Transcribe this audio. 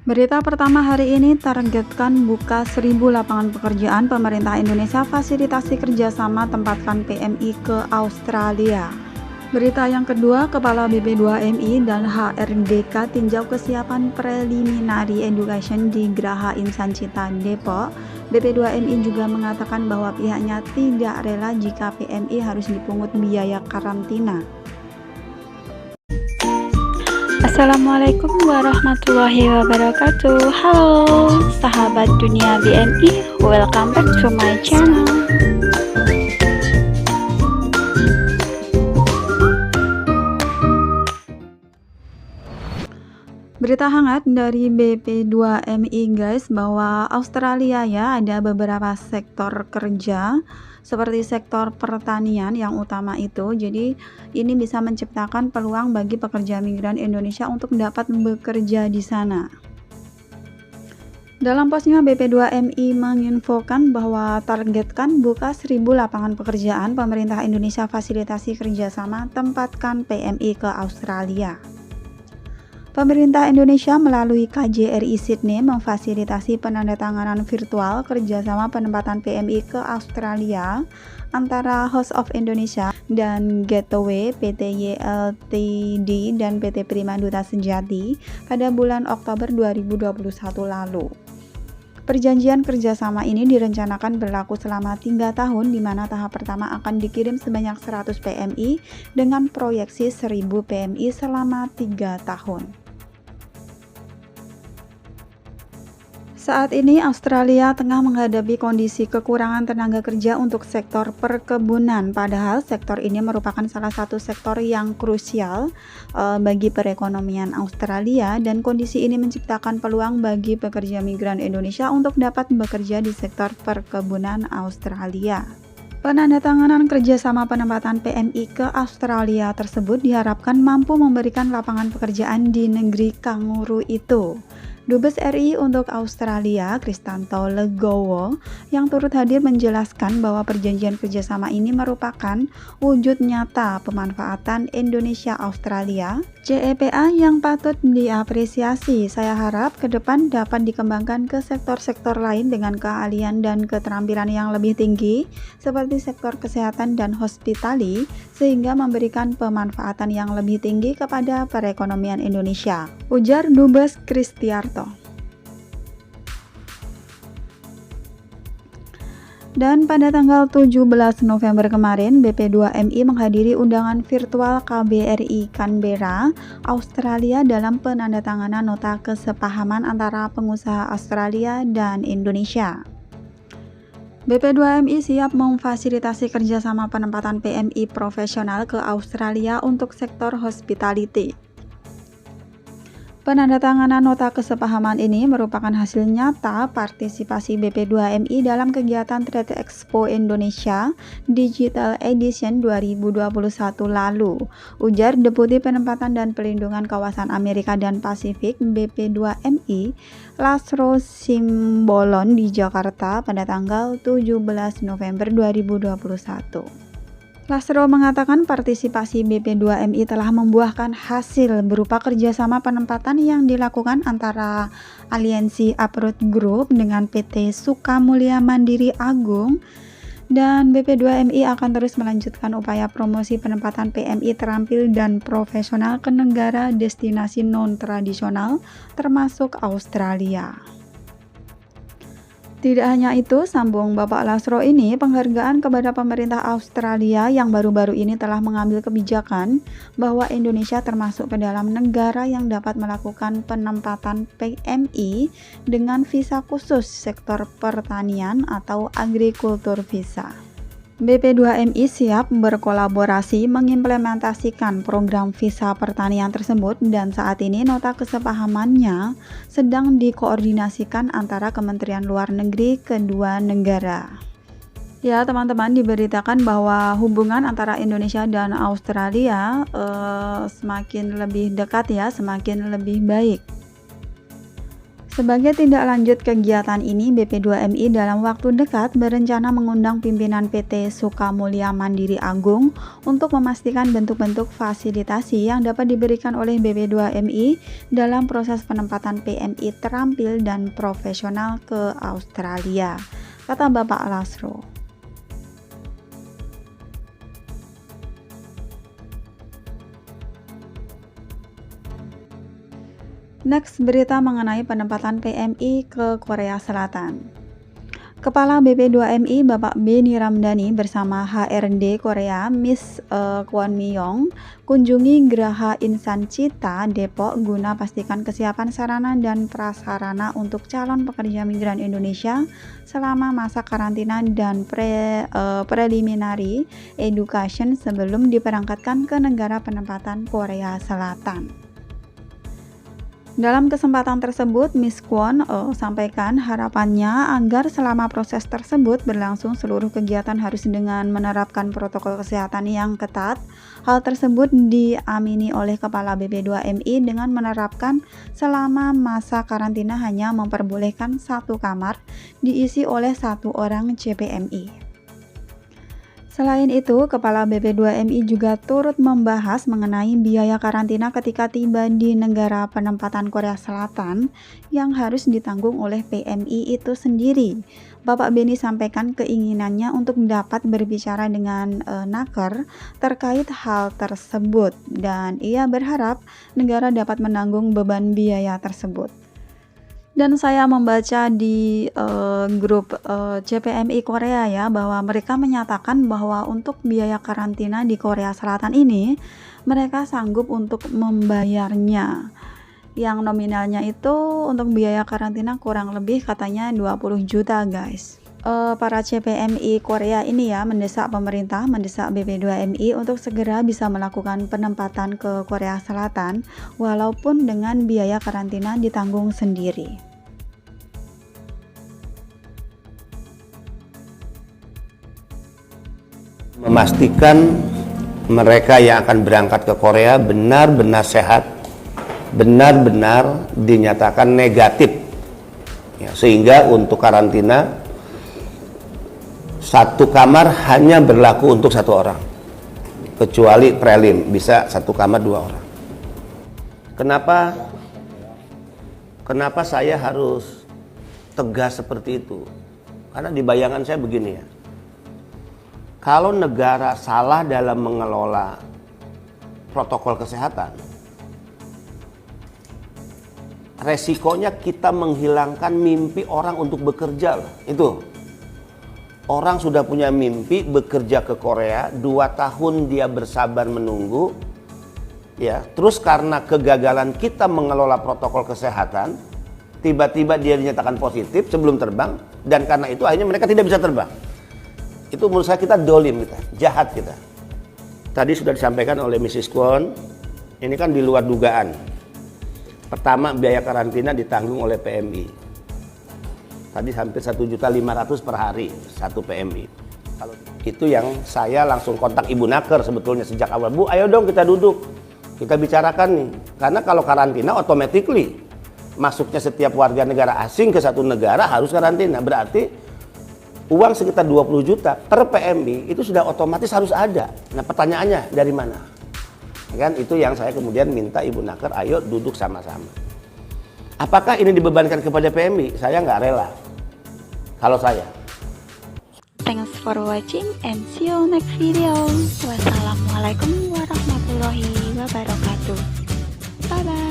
Berita pertama hari ini targetkan buka 1.000 lapangan pekerjaan. Pemerintah Indonesia fasilitasi kerjasama tempatkan PMI ke Australia. Berita yang kedua, Kepala BP2MI dan HRDK tinjau kesiapan preliminary education di Geraha Insan Cita, Depok. BP2MI juga mengatakan bahwa pihaknya tidak rela jika PMI harus dipungut biaya karantina. Assalamualaikum warahmatullahi wabarakatuh. Halo sahabat dunia BMI, welcome back to my channel. Berita hangat dari BP2MI guys, bahwa Australia ya ada beberapa sektor kerja seperti sektor pertanian yang utama itu. Jadi ini bisa menciptakan peluang bagi pekerja migran Indonesia untuk dapat bekerja di sana. Dalam posnya BP2MI menginfokan bahwa targetkan buka 1.000 lapangan pekerjaan. Pemerintah Indonesia fasilitasi kerjasama tempatkan PMI ke Australia. Pemerintah Indonesia melalui KJRI Sydney memfasilitasi penandatanganan virtual kerjasama penempatan PMI ke Australia antara Host of Indonesia dan Gateway PT YLTD dan PT Prima Duta Sejati pada bulan Oktober 2021 lalu. Perjanjian kerjasama ini direncanakan berlaku selama 3 tahun, di mana tahap pertama akan dikirim sebanyak 100 PMI dengan proyeksi 1.000 PMI selama 3 tahun. Saat ini Australia tengah menghadapi kondisi kekurangan tenaga kerja untuk sektor perkebunan, padahal sektor ini merupakan salah satu sektor yang krusial bagi perekonomian Australia, dan kondisi ini menciptakan peluang bagi pekerja migran Indonesia untuk dapat bekerja di sektor perkebunan Australia. Penandatanganan kerjasama penempatan PMI ke Australia tersebut diharapkan mampu memberikan lapangan pekerjaan di negeri kanguru itu. Dubes RI untuk Australia, Kristanto Legowo, yang turut hadir menjelaskan bahwa perjanjian kerjasama ini merupakan wujud nyata pemanfaatan Indonesia-Australia, CEPA yang patut diapresiasi. Saya harap ke depan dapat dikembangkan ke sektor-sektor lain dengan keahlian dan keterampilan yang lebih tinggi, seperti sektor kesehatan dan hospitality, sehingga memberikan pemanfaatan yang lebih tinggi kepada perekonomian Indonesia, ujar Dubes Kristiarto. Dan pada tanggal 17 November kemarin, BP2MI menghadiri undangan virtual KBRI Canberra, Australia dalam penandatanganan nota kesepahaman antara pengusaha Australia dan Indonesia. BP2MI siap memfasilitasi kerjasama penempatan PMI profesional ke Australia untuk sektor hospitality. Penandatanganan nota kesepahaman ini merupakan hasil nyata partisipasi BP2MI dalam kegiatan Trade Expo Indonesia Digital Edition 2021 lalu, ujar Deputi Penempatan dan Pelindungan Kawasan Amerika dan Pasifik BP2MI Lasro Simbolon di Jakarta pada tanggal 17 November 2021. Lasro mengatakan partisipasi BP2MI telah membuahkan hasil berupa kerjasama penempatan yang dilakukan antara Aliansi Uproot Group dengan PT Sukamulya Mandiri Agung, dan BP2MI akan terus melanjutkan upaya promosi penempatan PMI terampil dan profesional ke negara destinasi non-tradisional termasuk Australia. Tidak hanya itu, sambung Bapak Lasro ini, penghargaan kepada pemerintah Australia yang baru-baru ini telah mengambil kebijakan bahwa Indonesia termasuk ke dalam negara yang dapat melakukan penempatan PMI dengan visa khusus sektor pertanian atau agrikultur visa. BP2MI siap berkolaborasi mengimplementasikan program visa pertanian tersebut, dan saat ini nota kesepahamannya sedang dikoordinasikan antara Kementerian Luar Negeri kedua negara. Ya teman-teman, diberitakan bahwa hubungan antara Indonesia dan Australia semakin lebih dekat ya, semakin lebih baik. Sebagai tindak lanjut kegiatan ini, BP2MI dalam waktu dekat berencana mengundang pimpinan PT Sukamulya Mandiri Agung untuk memastikan bentuk-bentuk fasilitasi yang dapat diberikan oleh BP2MI dalam proses penempatan PMI terampil dan profesional ke Australia, kata Bapak Lasro. Next, berita mengenai penempatan PMI ke Korea Selatan. Kepala BP2MI Bapak Beni Ramdhani bersama HRD Korea Miss Kwon Mi-young kunjungi Geraha Insan Cita Depok guna pastikan kesiapan sarana dan prasarana untuk calon pekerja migran Indonesia selama masa karantina dan preliminary education sebelum diberangkatkan ke negara penempatan Korea Selatan. Dalam kesempatan tersebut, Miss Kwon sampaikan harapannya agar selama proses tersebut berlangsung seluruh kegiatan harus dengan menerapkan protokol kesehatan yang ketat. Hal tersebut diamini oleh Kepala BP2MI dengan menerapkan selama masa karantina hanya memperbolehkan satu kamar diisi oleh satu orang CPMI. Selain itu, Kepala BP2MI juga turut membahas mengenai biaya karantina ketika tiba di negara penempatan Korea Selatan yang harus ditanggung oleh PMI itu sendiri. Bapak Beni sampaikan keinginannya untuk dapat berbicara dengan Naker terkait hal tersebut dan ia berharap negara dapat menanggung beban biaya tersebut. Dan saya membaca di grup CPMI Korea ya, bahwa mereka menyatakan bahwa untuk biaya karantina di Korea Selatan ini mereka sanggup untuk membayarnya, yang nominalnya itu untuk biaya karantina kurang lebih katanya 20 juta guys. Para CPMI Korea ini ya mendesak pemerintah, mendesak BP2MI untuk segera bisa melakukan penempatan ke Korea Selatan walaupun dengan biaya karantina ditanggung sendiri. Memastikan mereka yang akan berangkat ke Korea benar-benar sehat, benar-benar dinyatakan negatif ya, sehingga untuk karantina satu kamar hanya berlaku untuk satu orang, kecuali prelim bisa satu kamar dua orang. Kenapa saya harus tegas seperti itu? Karena di bayangan saya begini ya, kalau negara salah dalam mengelola protokol kesehatan, resikonya kita menghilangkan mimpi orang untuk bekerja. Itu orang sudah punya mimpi bekerja ke Korea, 2 tahun dia bersabar menunggu ya, terus karena kegagalan kita mengelola protokol kesehatan, tiba-tiba dia dinyatakan positif sebelum terbang, dan karena itu akhirnya mereka tidak bisa terbang. Itu menurut saya kita dolim, kita jahat kita. Tadi sudah disampaikan oleh Mrs. Kwon, ini kan di luar dugaan. Pertama, biaya karantina ditanggung oleh PMI. Tadi hampir 1.500.000 per hari satu PMI. Kalau itu yang saya langsung kontak Ibu Naker sebetulnya sejak awal. Bu, ayo dong kita duduk, kita bicarakan nih. Karena kalau karantina automatically masuknya setiap warga negara asing ke satu negara harus karantina. Berarti uang sekitar 20 juta per PMI itu sudah otomatis harus ada. Nah pertanyaannya dari mana? Kan itu yang saya kemudian minta Ibu Naker, ayo duduk sama-sama. Apakah ini dibebankan kepada PMI? Saya nggak rela. Kalau saya. Thanks for watching and see you next video. Wassalamualaikum warahmatullahi wabarakatuh. Bye bye.